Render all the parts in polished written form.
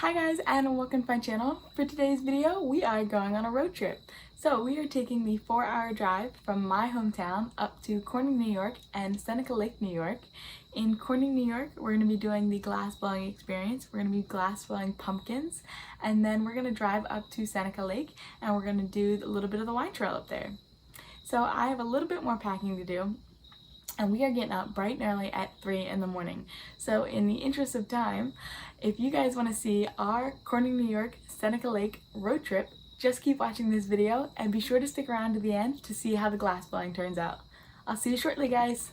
Hi guys, and welcome to my channel. For today's video, we are going on a road trip. So we are taking the 4-hour drive from my hometown up to Corning, New York and Seneca Lake, New York. In Corning, New York, we're going to be doing the glass blowing experience. We're going to be glass blowing pumpkins, and then we're going to drive up to Seneca Lake and we're going to do a little bit of the wine trail up there. So I have a little bit more packing to do, and we are getting up bright and early at 3 in the morning. So in the interest of time, if you guys want to see our Corning, New York, Seneca Lake road trip, just keep watching this video and be sure to stick around to the end to see how the glass blowing turns out. I'll see you shortly, guys.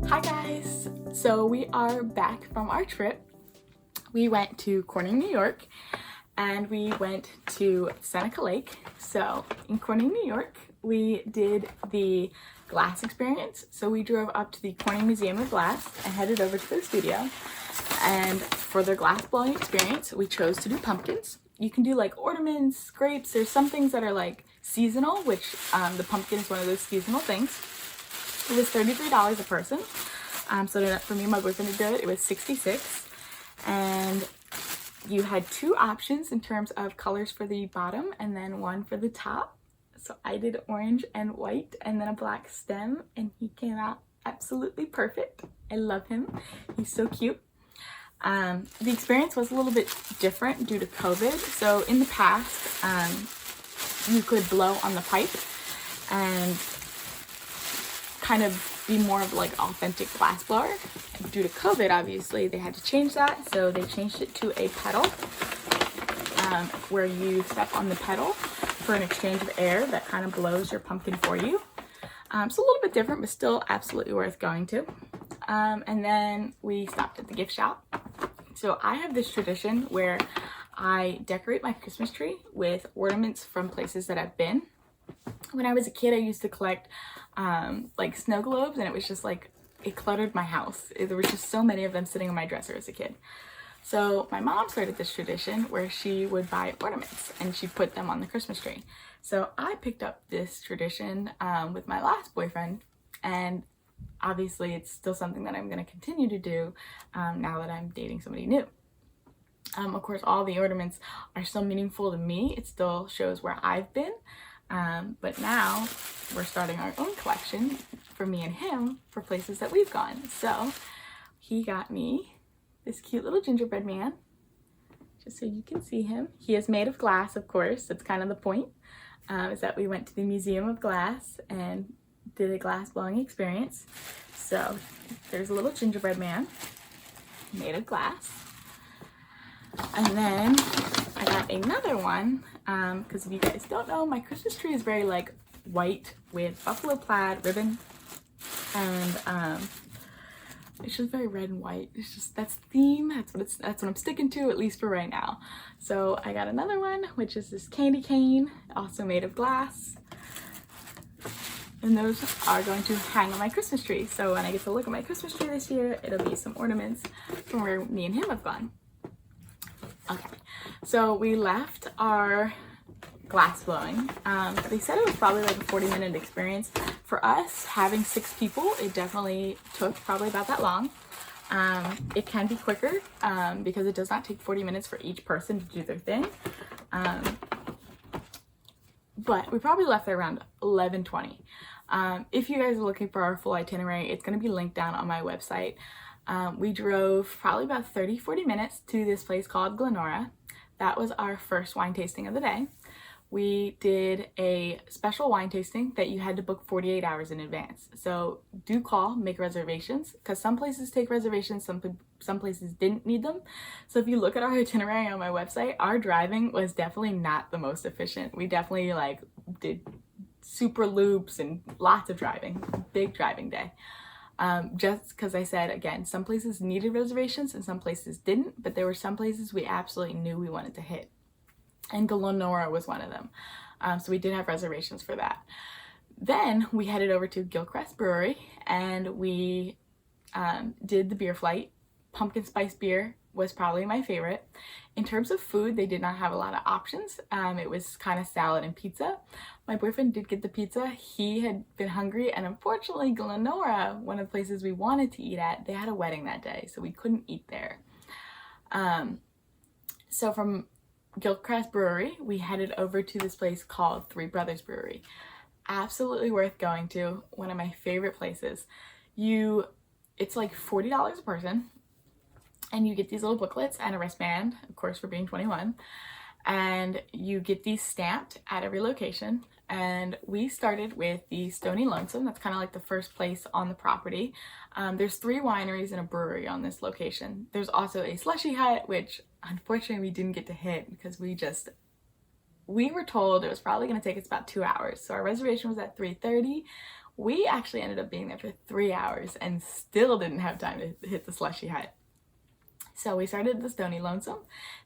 Hi guys! So we are back from our trip. We went to Corning, New York, and we went to Seneca Lake. So in Corning, New York, we did the glass experience. So we drove up to the Corning Museum of Glass and headed over to the studio. And for the glass blowing experience, we chose to do pumpkins. You can do like ornaments, grapes, there's some things that are like seasonal, which the pumpkin is one of those seasonal things. It was $33 a person. So for me and my boyfriend to do it, it was $66. And you had two options in terms of colors for the bottom and then one for the top. So I did orange and white and then a black stem, and he came out absolutely perfect. I love him. He's so cute. The experience was a little bit different due to COVID. So in the past, you could blow on the pipe and kind of be more of like authentic glass blower. Due to COVID, obviously, they had to change that, so they changed it to a pedal. where you step on the pedal for an exchange of air that kind of blows your pumpkin for you. It's a little bit different, but still absolutely worth going to. And then we stopped at the gift shop. So I have this tradition where I decorate my Christmas tree with ornaments from places that I've been. When I was a kid, I used to collect like snow globes, and it was just like, it cluttered my house. There was just so many of them sitting on my dresser as a kid. So my mom started this tradition where she would buy ornaments and she'd put them on the Christmas tree. So I picked up this tradition with my last boyfriend, and obviously it's still something that I'm going to continue to do now that I'm dating somebody new. Of course, all the ornaments are still meaningful to me. It still shows where I've been. But now we're starting our own collection for me and him for places that we've gone. So he got me this cute little gingerbread man, just so you can see him. He is made of glass, of course. That's kind of the point, is that we went to the Museum of Glass and did a glass blowing experience. So there's a little gingerbread man made of glass. And then I got another one, because if you guys don't know, my Christmas tree is very like white with buffalo plaid ribbon, and it's just very red and white. It's just, that's the theme. That's what I'm sticking to, at least for right now. So I got another one, which is this candy cane, also made of glass. And those are going to hang on my Christmas tree. So when I get to look at my Christmas tree this year, it'll be some ornaments from where me and him have gone. Okay, so we left our glass blowing. They said it was probably like a 40-minute experience. For us, having 6 people, it definitely took probably about that long. It can be quicker because it does not take 40 minutes for each person to do their thing. But we probably left there around 11:20. If you guys are looking for our full itinerary, it's going to be linked down on my website. We drove probably about 30-40 minutes to this place called Glenora. That was our first wine tasting of the day. We did a special wine tasting that you had to book 48 hours in advance. So do call, make reservations, because some places take reservations, some places didn't need them. So if you look at our itinerary on my website, our driving was definitely not the most efficient. We definitely like did super loops and lots of driving, big driving day. Just because I said, again, some places needed reservations and some places didn't, but there were some places we absolutely knew we wanted to hit. And Glenora was one of them. So we did have reservations for that. Then we headed over to Gilchrist Brewery and we did the beer flight. Pumpkin spice beer was probably my favorite. In terms of food, they did not have a lot of options. It was kind of salad and pizza. My boyfriend did get the pizza. He had been hungry, and unfortunately Glenora, one of the places we wanted to eat at, they had a wedding that day, so we couldn't eat there. So from Gilchrist Brewery, we headed over to this place called Three Brothers Brewery. Absolutely worth going to. One of my favorite places. It's like $40 a person, and you get these little booklets and a wristband, of course, for being 21. And you get these stamped at every location. And we started with the Stony Lonesome. That's kind of like the first place on the property. There's 3 wineries and a brewery on this location. There's also a slushy hut, which unfortunately we didn't get to hit because we were told it was probably going to take us about 2 hours. So our reservation was at 3:30. We actually ended up being there for 3 hours and still didn't have time to hit the slushy hut. So we started at the Stony Lonesome.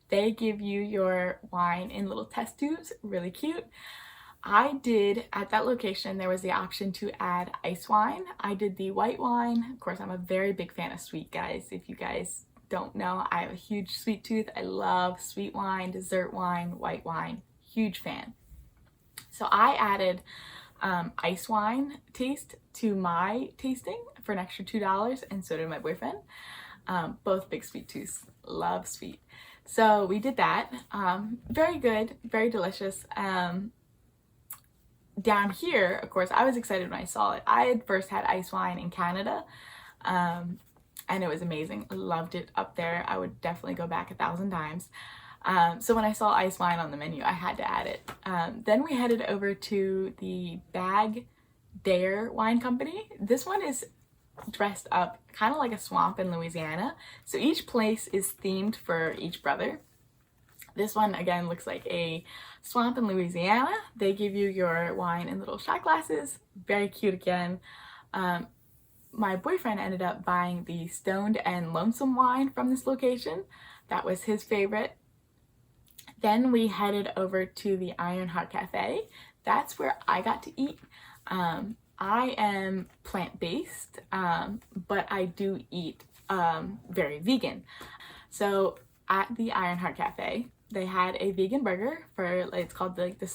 They give you your wine in little test tubes, really cute. I did, at that location, there was the option to add ice wine. I did the white wine. Of course, I'm a very big fan of sweet, guys. If you guys don't know, I have a huge sweet tooth. I love sweet wine, dessert wine, white wine. Huge fan. So I added ice wine taste to my tasting for an extra $2, and so did my boyfriend. Both big sweet tooths, love sweet. So we did that. Very good, very delicious. Down here, of course, I was excited when I saw it. I had first had ice wine in Canada, and it was amazing. Loved it up there. I would definitely go back 1,000 times. So when I saw ice wine on the menu, I had to add it. Then we headed over to the Bag Dare Wine Company. This one is dressed up kind of like a swamp in Louisiana. So each place is themed for each brother. This one again looks like a swamp in Louisiana. They give you your wine in little shot glasses. Very cute again. My boyfriend ended up buying the Stoned and Lonesome wine from this location. That was his favorite. Then we headed over to the Ironheart Cafe. That's where I got to eat. I am plant-based, but I do eat very vegan. So at the Ironheart Cafe, they had a vegan burger for, it's called the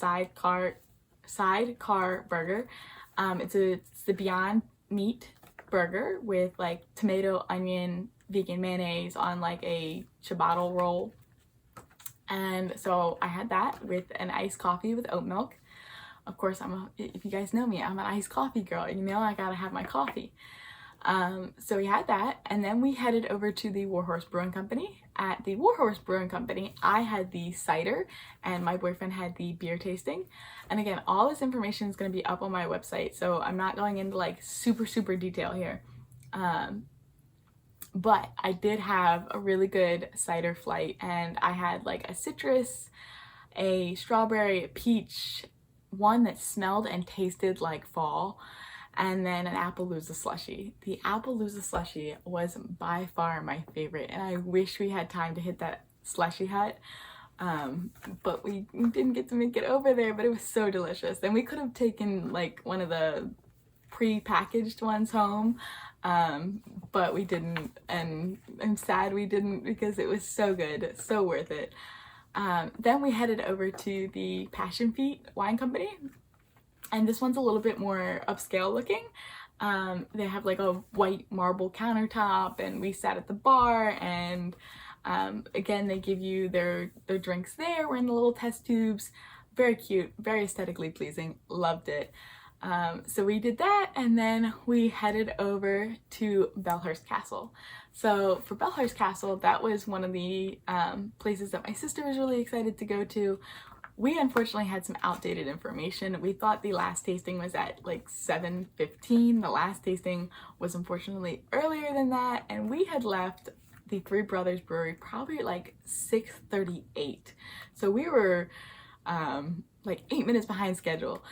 sidecar burger. It's the Beyond Meat burger with like tomato, onion, vegan mayonnaise on like a ciabatta roll. And so I had that with an iced coffee with oat milk. Of course, if you guys know me, I'm an iced coffee girl. You know I gotta have my coffee. So we had that, and then we headed over to the Warhorse Brewing Company. At the Warhorse Brewing Company, I had the cider, and my boyfriend had the beer tasting. And again, all this information is going to be up on my website, so I'm not going into like super detail here. But I did have a really good cider flight, and I had like a citrus, a strawberry, a peach, one that smelled and tasted like fall, and then an Appaloosa slushie. The Appaloosa slushie was by far my favorite, and I wish we had time to hit that slushie hut, but we didn't get to make it over there, but it was so delicious. And we could have taken like one of the pre-packaged ones home, but we didn't, and I'm sad we didn't because it was so good, so worth it. Then we headed over to the Passion Feet Wine Company, and this one's a little bit more upscale looking. They have like a white marble countertop, and we sat at the bar, and again, they give you their drinks there. We're in the little test tubes. Very cute, very aesthetically pleasing, loved it. So we did that, and then we headed over to Belhurst Castle. So for Belhurst Castle, that was one of the places that my sister was really excited to go to. We unfortunately had some outdated information. We thought the last tasting was at like 7:15. The last tasting was unfortunately earlier than that, and we had left the Three Brothers Brewery probably at like 6:38. So we were like 8 minutes behind schedule.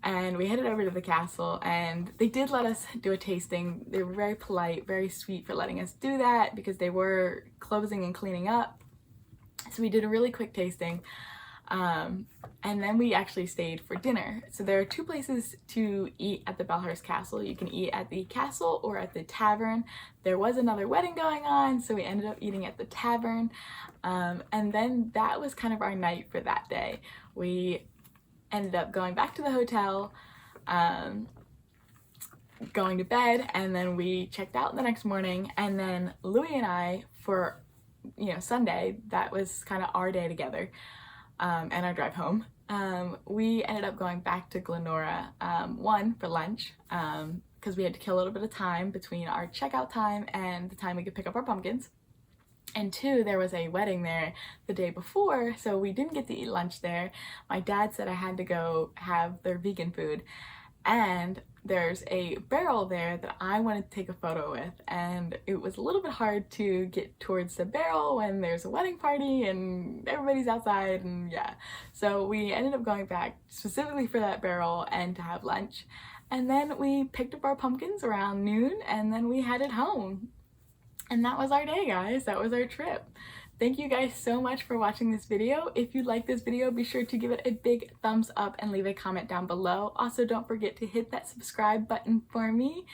And we headed over to the castle, and they did let us do a tasting. They were very polite, very sweet for letting us do that because they were closing and cleaning up. So we did a really quick tasting, and then we actually stayed for dinner. So there are two places to eat at the Belhurst Castle. You can eat at the castle or at the tavern. There was another wedding going on, so we ended up eating at the tavern, and then that was kind of our night for that day. We ended up going back to the hotel, going to bed, and then we checked out the next morning. And then Louis and I, for Sunday, that was kind of our day together, and our drive home. We ended up going back to Glenora, one, for lunch, because we had to kill a little bit of time between our checkout time and the time we could pick up our pumpkins. And two, there was a wedding there the day before, so we didn't get to eat lunch there. My dad said I had to go have their vegan food, and there's a barrel there that I wanted to take a photo with, and it was a little bit hard to get towards the barrel when there's a wedding party and everybody's outside, and yeah. So we ended up going back specifically for that barrel and to have lunch, and then we picked up our pumpkins around noon, and then we headed home. And that was our day, guys. That was our trip. Thank you guys so much for watching this video. If you like this video, be sure to give it a big thumbs up and leave a comment down below. Also, don't forget to hit that subscribe button for me.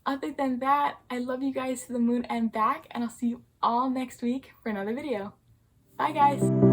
Other than that, I love you guys to the moon and back, and I'll see you all next week for another video. Bye, guys.